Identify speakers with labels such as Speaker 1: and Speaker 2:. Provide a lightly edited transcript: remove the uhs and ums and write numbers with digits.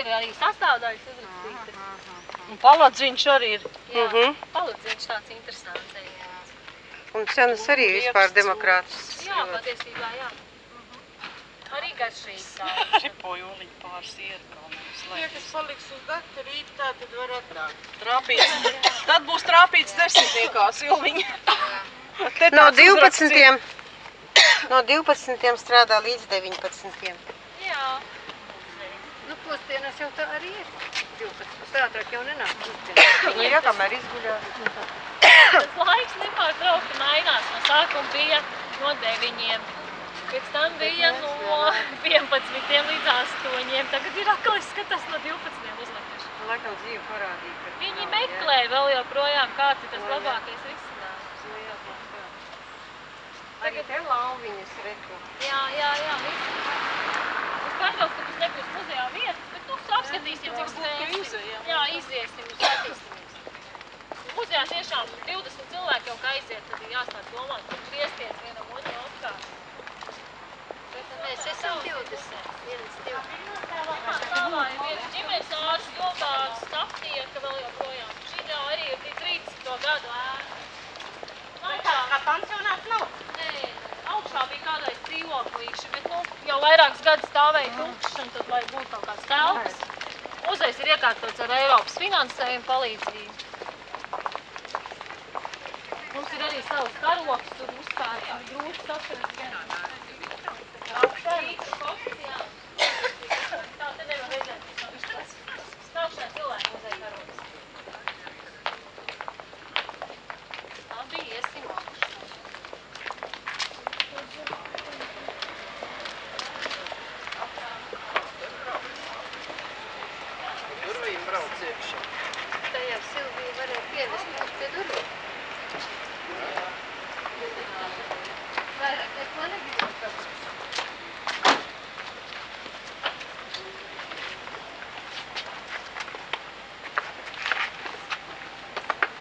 Speaker 1: ir arī sastāvdaļas uzrakstītas.
Speaker 2: Un paladziņš arī ir.
Speaker 1: Jā, paladziņš tāds interesants. Jā.
Speaker 3: Un cenas arī vispār demokrātisks.
Speaker 1: Jā, patiesībā, jā. Arī garšīgi tā.
Speaker 2: Ripoju oliņu pāris ierkaunēs.
Speaker 4: Tie, kas paliks uz dakta rītā, tad var atnākt.
Speaker 2: Trāpīts. Tad būs trāpīts 10. Silviņa.
Speaker 3: No 12 strādā līdz 19.
Speaker 1: Jā.
Speaker 4: Nu, pusdienas jau tā arī ir. 12. Ātrāk jau nenāk pusdienas.
Speaker 3: Nu, jā, kamēr izguļās.
Speaker 1: Tas laiks nepārtraukti mainās. No sākuma bija no 9. Pēc tam bija no 11 līdz 8. Tagad ir atkal izskatās no 12 uzlikuši.
Speaker 4: Laikam dzīve parādīja, ka...
Speaker 1: Viņi meklē vēl joprojām, kāds ir tas labākais risinājums.
Speaker 4: Arī te lauviņas reku.
Speaker 1: Jā, viss. Es pārtraucu, ka tas nebūs muzejā vietas, bet nu apskatīsim, cik spēsim. Jā, iziesim un skatīsimies. Muzejā tiešām 20 cilvēki jau kā aiziet, tad ir jāsāk domāt, kur griezties vienam otru apkārt.
Speaker 4: Mēs esam 20. Viens, 2.
Speaker 1: Stāvā ir viens ģimenes ārsts, jobārs, aptieka vēl joprojām. Šī jau arī ir 30. gadu ēka.
Speaker 4: Kā pansionāts nav?
Speaker 1: Nē, augšā bija kādreiz dzīvoklīši, bet nu, jau vairākus gadus stāvēja tukšs, un tad, lai būtu kaut kāds telpas. Muzejs ir iekārtots ar Eiropas finansējumu palīdzību. Mums ir arī savs karoks, tur uzkārts, grūti saskaras. Augšā rīta koks, jā. Tā te nevar redzēt. Stāv šajā cilvēku muzeja karoks. Labi, iesim augšā.
Speaker 5: Tur viņi brauc iekšā.